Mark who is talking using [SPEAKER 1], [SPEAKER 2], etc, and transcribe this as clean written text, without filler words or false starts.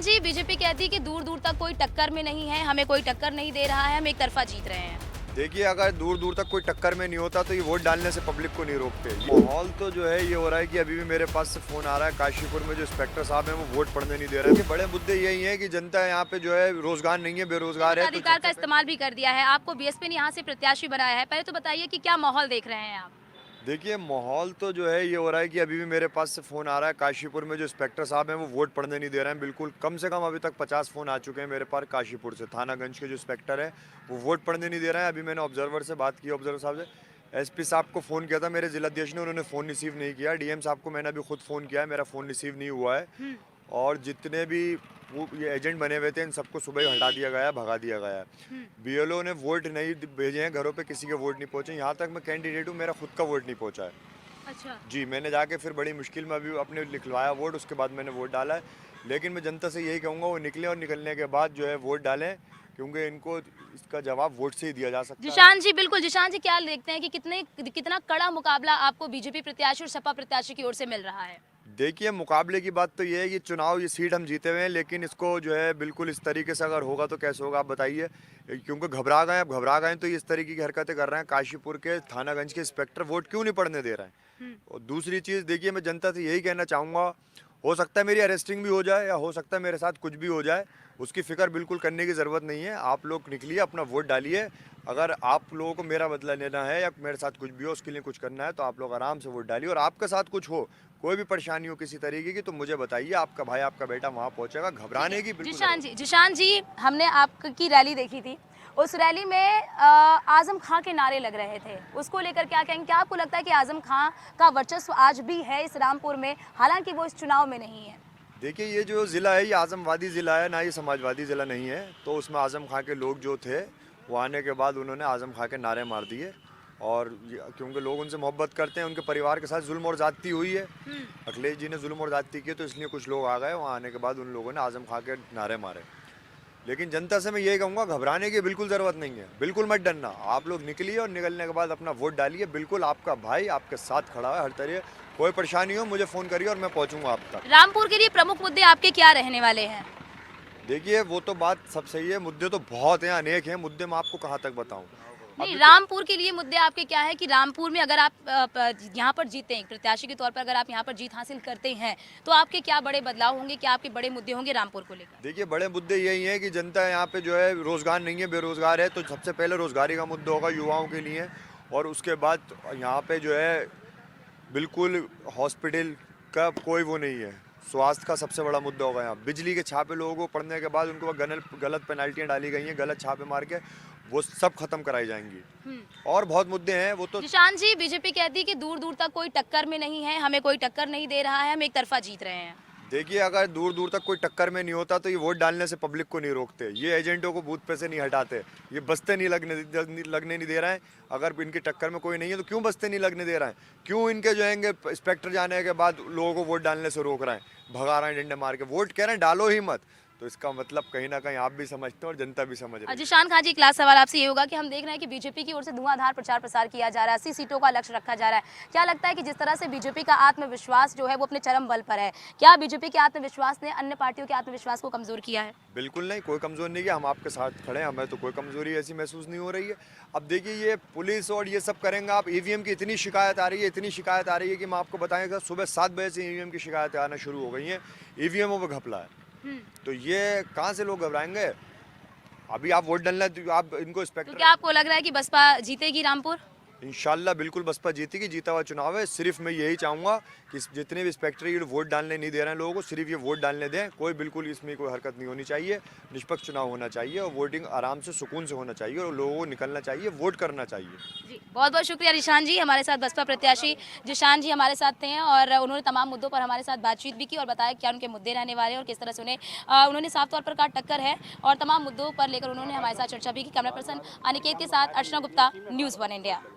[SPEAKER 1] जिशान जी, BJP कहती है कि दूर दूर तक कोई टक्कर में नहीं है, हमें कोई टक्कर नहीं दे रहा है, हम एक तरफा जीत रहे हैं।
[SPEAKER 2] देखिए, अगर दूर दूर तक कोई टक्कर में नहीं होता तो ये वोट डालने से पब्लिक को नहीं रोकते। माहौल तो जो है ये हो रहा है कि अभी भी मेरे पास से फोन आ रहा है, काशीपुर में जो इंस्पेक्टर साहब हैं वो वोट पड़ने नहीं दे रहे हैं। बड़े मुद्दे यही हैं कि जनता यहाँ पे जो है रोजगार नहीं है, बेरोजगार है।
[SPEAKER 1] अधिकार का इस्तेमाल भी कर दिया है, आपको बीएसपी ने यहाँ से प्रत्याशी बनाया है। पहले तो बताइए कि क्या माहौल देख रहे हैं आप?
[SPEAKER 2] देखिए, माहौल तो जो है ये हो रहा है कि अभी भी मेरे पास से फ़ोन आ रहा है, काशीपुर में जो इंस्पेक्टर साहब हैं वो वोट पड़ने नहीं दे रहे हैं। बिल्कुल कम से कम अभी तक 50 फ़ोन आ चुके हैं मेरे पास काशीपुर से। थानागंज के जो इंस्पेक्टर हैं वो वोट पड़ने नहीं दे रहे हैं। अभी मैंने ऑब्जर्वर से बात की, ऑब्जर्वर साहब से। एसपी साहब को फ़ोन किया था मेरे जिलाध्यक्ष ने, उन्होंने फ़ोन रिसीव नहीं किया। डीएम साहब को मैंने अभी खुद फ़ोन किया है, मेरा फ़ोन रिसीव नहीं हुआ है। और जितने भी वो ये एजेंट बने हुए थे इन सबको सुबह ही हटा दिया गया है, भगा दिया गया है। बीएलओ ने वोट नहीं भेजे हैं घरों पे, किसी के वोट नहीं पहुंचे। यहाँ तक मैं कैंडिडेट हूँ, मेरा खुद का वोट नहीं पहुंचा है।
[SPEAKER 1] अच्छा।
[SPEAKER 2] जी, मैंने जाके फिर बड़ी मुश्किल में अभी अपने लिखवाया वोट, उसके बाद मैंने वोट डाला है। लेकिन मैं जनता से यही कहूँगा वो निकले और निकलने के बाद जो है वोट डालें, क्योंकि इनको इसका जवाब वोट से ही दिया जा सकता है।
[SPEAKER 1] जिशान जी, बिल्कुल। जिशान जी, क्या देखते हैं कि कितना कड़ा मुकाबला आपको बीजेपी प्रत्याशी और सपा प्रत्याशी की ओर से मिल रहा है?
[SPEAKER 2] देखिए, मुकाबले की बात तो ये है कि चुनाव ये सीट हम जीते हुए हैं, लेकिन इसको जो है बिल्कुल इस तरीके से अगर होगा तो कैसे होगा आप बताइए। क्योंकि घबरा गए, अब घबरा गए तो इस तरीके की हरकतें कर रहे हैं। काशीपुर के थानागंज के इंस्पेक्टर वोट क्यों नहीं पड़ने दे रहे हैं? और दूसरी चीज़ देखिए, मैं जनता से यही कहना चाहूँगा, हो सकता है मेरी अरेस्टिंग भी हो जाए या हो सकता है मेरे साथ कुछ भी हो जाए, उसकी फ़िक्र बिल्कुल करने की ज़रूरत नहीं है। आप लोग निकलिए, अपना वोट डालिए। अगर आप लोगों को मेरा बदला लेना है या मेरे साथ कुछ भी हो, उसके लिए कुछ करना है, तो आप लोग आराम से वोट डालिए। और आपके साथ कुछ हो, कोई भी परेशानी हो किसी तरीके की, तो मुझे बताइए, आपका भाई आपका बेटा वहाँ पहुँचेगा। घबराने की बिल्कुल
[SPEAKER 1] जिशान जी, हमने आपकी रैली देखी थी। उस रैली में आजम खां के नारे लग रहे थे, उसको लेकर क्या कहेंगे? क्या आपको लगता है कि आजम खां का वर्चस्व आज भी है इस रामपुर में, हालांकि वो इस चुनाव में नहीं है?
[SPEAKER 2] देखिए, ये जो ज़िला है ये आज़मवादी ज़िला है, ना ये समाजवादी ज़िला नहीं है। तो उसमें आज़म खां के लोग जो थे वो आने के बाद उन्होंने आज़म खां के नारे मार दिए। और क्योंकि लोग उनसे मोहब्बत करते हैं, उनके परिवार के साथ जुल्म और ज़्यादती हुई है, अखिलेश जी ने जुल्म और ज़्यादती की, तो इसलिए कुछ लोग आ गए। वहाँ आने के बाद उन लोगों ने आज़म खां के नारे मारे। लेकिन जनता से मैं यही कहूँगा, घबराने की बिल्कुल ज़रूरत नहीं है, बिल्कुल मत डरना। आप लोग निकलिए और निकलने के बाद अपना वोट डालिए। बिल्कुल आपका भाई आपके साथ खड़ा है हर तरह। कोई परेशानी हो मुझे फ़ोन करिए और मैं पहुँचूँगा आप तक।
[SPEAKER 1] रामपुर के लिए प्रमुख मुद्दे आपके क्या रहने वाले हैं?
[SPEAKER 2] देखिए, वो तो बात सब सही है, मुद्दे तो बहुत हैं, अनेक हैं मुद्दे। मैं आपको कहाँ तक बताऊँ?
[SPEAKER 1] नहीं, रामपुर के लिए मुद्दे आपके क्या है कि रामपुर में अगर आप यहाँ पर जीते हैं, प्रत्याशी के तौर पर अगर आप यहाँ पर जीत हासिल करते हैं, तो आपके क्या बड़े बदलाव होंगे, क्या आपके बड़े मुद्दे होंगे रामपुर को लेकर?
[SPEAKER 2] देखिए, बड़े मुद्दे यही हैं कि जनता यहाँ पे जो है रोज़गार नहीं है, बेरोज़गार है। तो सबसे पहले रोज़गारी का मुद्दा होगा युवाओं के लिए। और उसके बाद यहाँ पे जो है बिल्कुल हॉस्पिटल का कोई वो नहीं है। स्वास्थ्य का सबसे बड़ा मुद्दा होगा यहाँ। बिजली के छापे लोगों को पड़ने के बाद उनको गलत पेनल्टियाँ डाली गई हैं, गलत छापे मार के, वो सब खत्म कराई जाएंगी। और बहुत मुद्दे हैं वो तो।
[SPEAKER 1] जिशान जी, बीजेपी कहती है कि दूर दूर तक कोई टक्कर में नहीं है, हमें कोई टक्कर नहीं दे रहा है, हम एक तरफा जीत रहे हैं।
[SPEAKER 2] देखिए, अगर दूर दूर तक कोई टक्कर में नहीं होता तो ये वोट डालने से पब्लिक को नहीं रोकते। ये एजेंटों को बूथ पे से नहीं हटाते, ये बस्ते नहीं लगने नहीं दे रहे हैं। अगर इनकी टक्कर में कोई नहीं है तो क्यों बस्ते नहीं लगने दे रहे हैं? क्यों इनके जो है इंस्पेक्टर जाने के बाद लोगों को वोट डालने से रोक रहे हैं, भगा रहे हैं डंडे मार के? वोट कह रहे हैं डालो ही मत। तो इसका मतलब कहीं ना कहीं आप भी समझते हैं और जनता भी समझ रही है।
[SPEAKER 1] जिशान खान जी, क्लास सवाल आपसे ये होगा कि हम देख रहे हैं कि बीजेपी की ओर से धुआंधार प्रचार प्रसार किया जा रहा है, 80 सीटों का लक्ष्य रखा जा रहा है। क्या लगता है कि जिस तरह से बीजेपी का आत्मविश्वास जो है वो अपने चरम बल पर है, क्या बीजेपी के आत्मविश्वास ने अन्य पार्टियों के आत्मविश्वास को कमजोर किया है?
[SPEAKER 2] बिल्कुल नहीं, कोई कमजोर नहीं है। हम आपके साथ खड़े हैं, हमें तो कोई कमजोरी ऐसी महसूस नहीं हो रही है। अब देखिए, ये पुलिस और ये सब करेंगे आप। ईवीएम की इतनी शिकायत आ रही है, इतनी शिकायत आ रही है कि मैं आपको बताएंगा, सुबह 7 बजे से ईवीएम की शिकायतें आना शुरू हो गई हैं। ईवीएमओं पर घपला है, तो ये कहाँ से लोग घबराएंगे? अभी आप वोट डालना तो आप इनको
[SPEAKER 1] तो
[SPEAKER 2] इंस्पेक्टर।
[SPEAKER 1] क्या आपको लग रहा है कि बसपा जीतेगी रामपुर?
[SPEAKER 2] इंशाल्लाह बिल्कुल बसपा जीतेगी, जीता हुआ चुनाव है। सिर्फ मैं यही चाहूँगा कि जितने भी इंस्पेक्टर ये वोट डालने नहीं दे रहे हैं लोगों को, सिर्फ ये वोट डालने दें। कोई बिल्कुल इसमें कोई हरकत नहीं होनी चाहिए। निष्पक्ष चुनाव होना चाहिए और वोटिंग आराम से सुकून से होना चाहिए और लोगों को निकलना चाहिए, वोट करना चाहिए।
[SPEAKER 1] जी, बहुत बहुत शुक्रिया जिशान जी। हमारे साथ बसपा प्रत्याशी जिशान जी हमारे साथ थे और उन्होंने तमाम मुद्दों पर हमारे साथ बातचीत भी की और बताया क्या उनके मुद्दे रहने वाले हैं और किस तरह से उन्होंने साफ तौर पर कहा टक्कर है, और तमाम मुद्दों पर लेकर उन्होंने हमारे साथ चर्चा भी की। कैमरा पर्सन अनिकेत के साथ अर्चना गुप्ता, न्यूज़ 1 इंडिया।